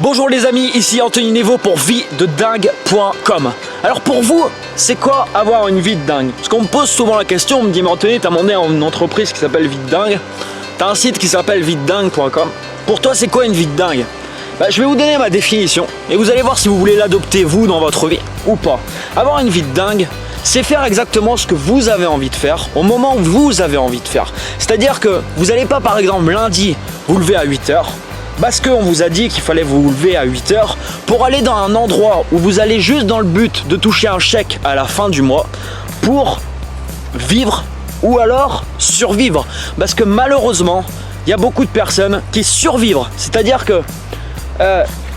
Bonjour les amis, ici Anthony Nevo pour viededingue.com. Alors pour vous, c'est quoi avoir une vie de dingue? Parce qu'on me pose souvent la question, on me dit mais Anthony, t'as monté une entreprise qui s'appelle Vie de Dingue, t'as un site qui s'appelle viededingue.com. Pour toi, c'est quoi une vie de dingue? Je vais vous donner ma définition et vous allez voir si vous voulez l'adopter vous dans votre vie ou pas. Avoir une vie de dingue, c'est faire exactement ce que vous avez envie de faire au moment où vous avez envie de faire. C'est-à-dire que vous n'allez pas par exemple lundi vous lever à 8h parce qu'on vous a dit qu'il fallait vous lever à 8h pour aller dans un endroit où vous allez juste dans le but de toucher un chèque à la fin du mois pour vivre ou alors survivre. Parce que malheureusement, il y a beaucoup de personnes qui survivent. C'est-à-dire que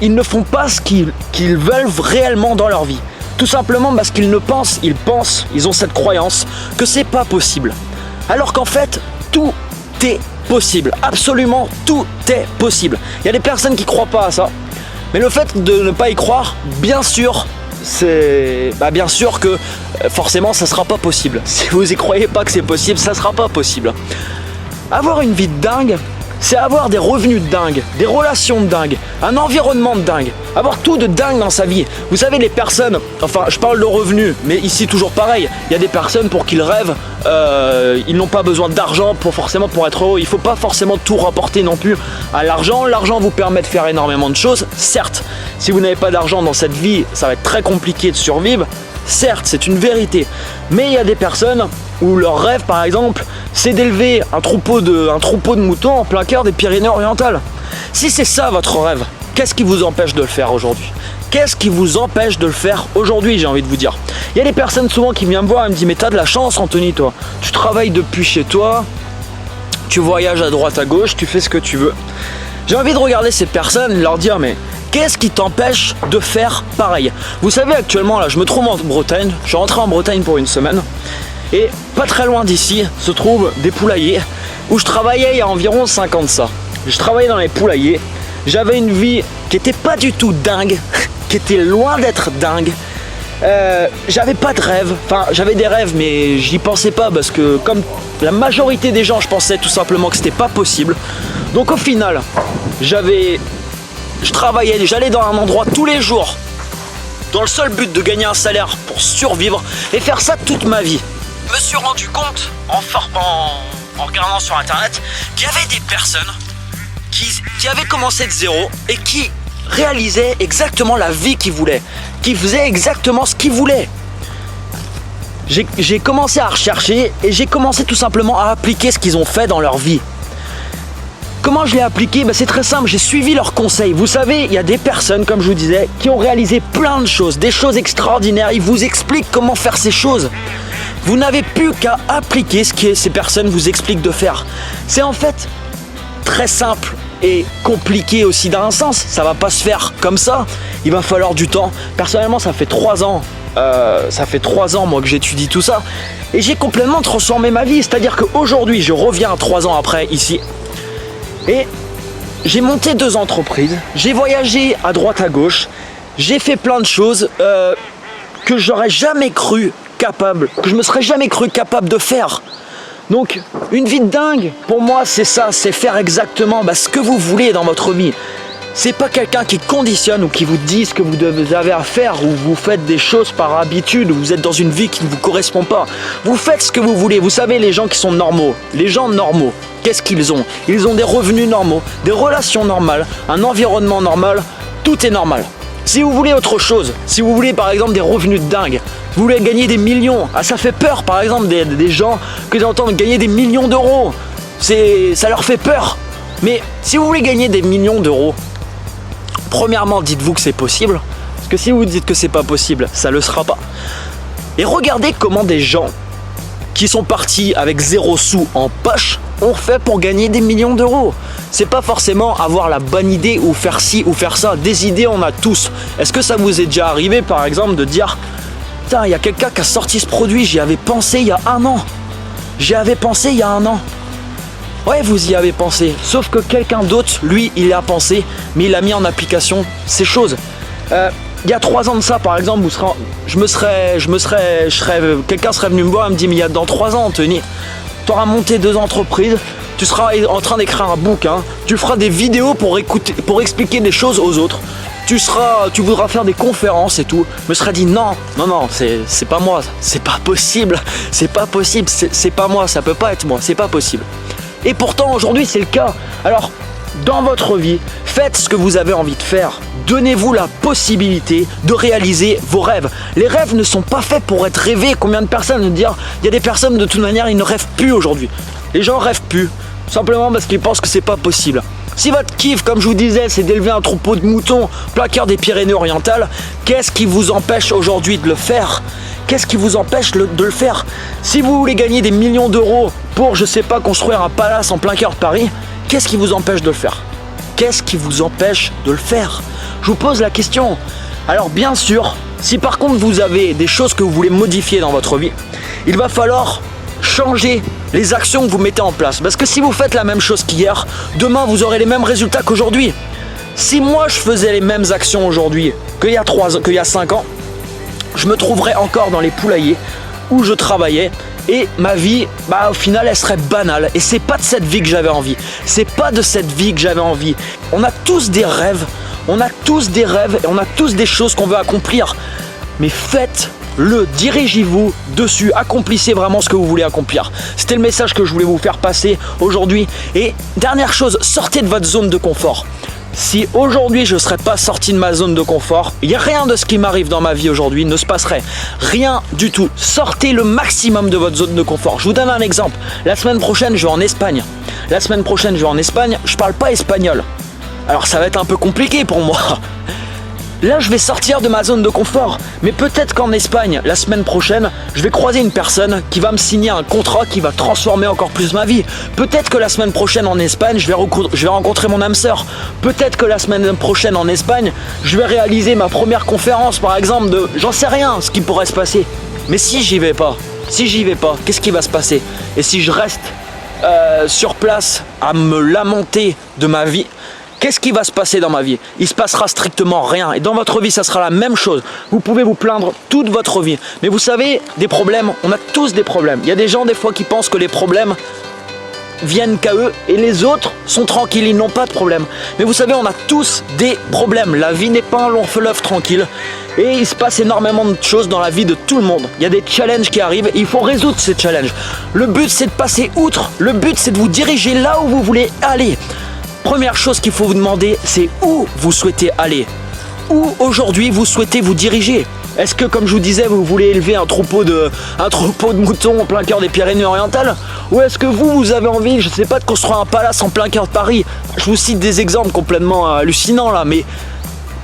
ils ne font pas ce qu'ils veulent réellement dans leur vie. Tout simplement parce qu'ils ils ont cette croyance que c'est pas possible. Alors qu'en fait, tout est possible. Absolument tout est possible. Il y a des personnes qui croient pas à ça. Mais le fait de ne pas y croire, bien sûr, bien sûr que forcément ça sera pas possible. Si vous y croyez pas que c'est possible, ça sera pas possible. Avoir une vie de dingue, c'est avoir des revenus de dingue, des relations de dingue, un environnement de dingue, avoir tout de dingue dans sa vie. Vous savez, les personnes, enfin je parle de revenus, mais ici toujours pareil, il y a des personnes pour qui le rêve, ils n'ont pas besoin d'argent pour être heureux. Il ne faut pas forcément tout rapporter non plus à l'argent. L'argent vous permet de faire énormément de choses, certes. Si vous n'avez pas d'argent dans cette vie, ça va être très compliqué de survivre. Certes, c'est une vérité, mais il y a des personnes où leur rêve, par exemple, c'est d'élever un troupeau de moutons en plein cœur des Pyrénées-Orientales. Si c'est ça votre rêve, qu'est-ce qui vous empêche de le faire aujourd'hui? Qu'est-ce qui vous empêche de le faire aujourd'hui, j'ai envie de vous dire? Il y a des personnes souvent qui viennent me voir et me disent mais t'as de la chance Anthony, toi. Tu travailles depuis chez toi, tu voyages à droite à gauche, tu fais ce que tu veux. J'ai envie de regarder ces personnes et leur dire mais qu'est-ce qui t'empêche de faire pareil? Vous savez, actuellement, là, je me trouve en Bretagne. Je suis rentré en Bretagne pour une semaine. Et pas très loin d'ici se trouvent des poulaillers où je travaillais il y a environ 5 ans de ça. Je travaillais dans les poulaillers. J'avais une vie qui était pas du tout dingue, qui était loin d'être dingue. J'avais pas de rêve. Enfin, j'avais des rêves, mais j'y pensais pas parce que, comme la majorité des gens, je pensais tout simplement que c'était pas possible. Donc, au final, je travaillais, j'allais dans un endroit tous les jours dans le seul but de gagner un salaire pour survivre et faire ça toute ma vie. Je me suis rendu compte en regardant sur internet qu'il y avait des personnes qui avaient commencé de zéro et qui réalisaient exactement la vie qu'ils voulaient, qui faisaient exactement ce qu'ils voulaient. J'ai commencé à rechercher et j'ai commencé tout simplement à appliquer ce qu'ils ont fait dans leur vie. Comment je l'ai appliqué? C'est très simple, j'ai suivi leurs conseils. Vous savez, il y a des personnes, comme je vous disais, qui ont réalisé plein de choses, des choses extraordinaires. Ils vous expliquent comment faire ces choses. Vous n'avez plus qu'à appliquer ce que ces personnes vous expliquent de faire. C'est en fait très simple et compliqué aussi dans un sens. Ça va pas se faire comme ça. Il va falloir du temps. Personnellement, ça fait 3 ans. Moi que j'étudie tout ça. Et j'ai complètement transformé ma vie. C'est-à-dire qu'aujourd'hui, je reviens 3 ans après ici. Et j'ai monté 2 entreprises, j'ai voyagé à droite à gauche, j'ai fait plein de choses que j'aurais jamais cru capable, que je me serais jamais cru capable de faire. Donc une vie de dingue, pour moi c'est ça, c'est faire exactement ce que vous voulez dans votre vie. C'est pas quelqu'un qui conditionne ou qui vous dit ce que vous avez à faire ou vous faites des choses par habitude ou vous êtes dans une vie qui ne vous correspond pas. Vous faites ce que vous voulez. Vous savez, les gens qui sont normaux, les gens normaux, qu'est-ce qu'ils ont? Ils ont des revenus normaux, des relations normales, un environnement normal, tout est normal. Si vous voulez autre chose, si vous voulez par exemple des revenus de dingue, vous voulez gagner des millions, ça fait peur par exemple des gens que j'entends gagner des millions d'euros, ça leur fait peur. Mais si vous voulez gagner des millions d'euros, premièrement, dites-vous que c'est possible, parce que si vous dites que c'est pas possible, ça le sera pas. Et regardez comment des gens qui sont partis avec 0 sous en poche ont fait pour gagner des millions d'euros. C'est pas forcément avoir la bonne idée ou faire ci ou faire ça. Des idées, on a tous. Est-ce que ça vous est déjà arrivé, par exemple, de dire « Putain, il y a quelqu'un qui a sorti ce produit, j'y avais pensé il y a 1 an. J'y avais pensé il y a 1 an. » Ouais, vous y avez pensé, sauf que quelqu'un d'autre, lui, il y a pensé, mais il a mis en application ces choses. Il y a 3 ans de ça, par exemple, quelqu'un serait venu me voir et me dit, mais dans 3 ans, Anthony, tu auras monté 2 entreprises, tu seras en train d'écrire un bouquin, tu feras des vidéos pour expliquer des choses aux autres. Tu voudras faire des conférences et tout. Je me serais dit non, c'est pas moi, c'est pas possible, c'est pas moi, ça peut pas être moi, c'est pas possible. Et pourtant aujourd'hui c'est le cas. Alors dans votre vie, faites ce que vous avez envie de faire. Donnez-vous la possibilité de réaliser vos rêves. Les rêves ne sont pas faits pour être rêvés. Combien de personnes me dire, il y a des personnes de toute manière, ils ne rêvent plus aujourd'hui. Les gens rêvent plus, simplement parce qu'ils pensent que c'est pas possible. Si votre kiff, comme je vous disais, c'est d'élever un troupeau de moutons plein cœur des Pyrénées-Orientales, qu'est-ce qui vous empêche aujourd'hui de le faire? Qu'est-ce qui vous empêche de le faire? Si vous voulez gagner des millions d'euros pour, je sais pas, construire un palace en plein cœur de Paris, qu'est-ce qui vous empêche de le faire? Qu'est-ce qui vous empêche de le faire? Je vous pose la question. Alors bien sûr, si par contre vous avez des choses que vous voulez modifier dans votre vie, il va falloir changer les actions que vous mettez en place. Parce que si vous faites la même chose qu'hier, demain vous aurez les mêmes résultats qu'aujourd'hui. Si moi je faisais les mêmes actions aujourd'hui qu'il y a 5 ans, je me trouverais encore dans les poulaillers où je travaillais et ma vie, au final, elle serait banale. Et c'est pas de cette vie que j'avais envie. C'est pas de cette vie que j'avais envie. On a tous des rêves, et on a tous des choses qu'on veut accomplir. Mais faites-le, dirigez-vous dessus, accomplissez vraiment ce que vous voulez accomplir. C'était le message que je voulais vous faire passer aujourd'hui. Et dernière chose, sortez de votre zone de confort. Si aujourd'hui je ne serais pas sorti de ma zone de confort, il n'y a rien de ce qui m'arrive dans ma vie aujourd'hui ne se passerait. Rien du tout. Sortez le maximum de votre zone de confort. Je vous donne un exemple. La semaine prochaine, je vais en Espagne. Je parle pas espagnol. Alors ça va être un peu compliqué pour moi. Là, je vais sortir de ma zone de confort. Mais peut-être qu'en Espagne, la semaine prochaine, je vais croiser une personne qui va me signer un contrat qui va transformer encore plus ma vie. Peut-être que la semaine prochaine en Espagne, je vais rencontrer mon âme sœur. Peut-être que la semaine prochaine en Espagne, je vais réaliser ma première conférence, par exemple, j'en sais rien, ce qui pourrait se passer. Mais si j'y vais pas, qu'est-ce qui va se passer? Et si je reste sur place à me lamenter de ma vie, qu'est-ce qui va se passer dans ma vie? Il se passera strictement rien. Et dans votre vie, ça sera la même chose. Vous pouvez vous plaindre toute votre vie. Mais vous savez, des problèmes, on a tous des problèmes. Il y a des gens des fois qui pensent que les problèmes viennent qu'à eux et les autres sont tranquilles, ils n'ont pas de problème. Mais vous savez, on a tous des problèmes. La vie n'est pas un long fleuve tranquille. Et il se passe énormément de choses dans la vie de tout le monde. Il y a des challenges qui arrivent et il faut résoudre ces challenges. Le but, c'est de passer outre. Le but, c'est de vous diriger là où vous voulez aller. Première chose qu'il faut vous demander, c'est où vous souhaitez aller. Où aujourd'hui vous souhaitez vous diriger. Est-ce que, comme je vous disais, vous voulez élever un troupeau de moutons en plein cœur des Pyrénées-Orientales? Ou est-ce que vous avez envie, je ne sais pas, de construire un palace en plein cœur de Paris? Je vous cite des exemples complètement hallucinants là, mais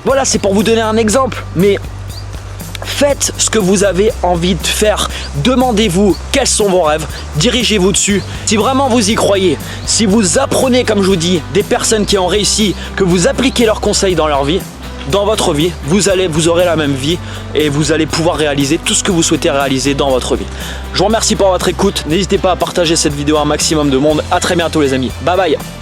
voilà, c'est pour vous donner un exemple. Mais faites ce que vous avez envie de faire. Demandez-vous quels sont vos rêves. Dirigez-vous dessus. Si vraiment vous y croyez, si vous apprenez, comme je vous dis, des personnes qui ont réussi, que vous appliquez leurs conseils dans leur vie, dans votre vie, vous aurez la même vie et vous allez pouvoir réaliser tout ce que vous souhaitez réaliser dans votre vie. Je vous remercie pour votre écoute. N'hésitez pas à partager cette vidéo à un maximum de monde. À très bientôt les amis. Bye bye.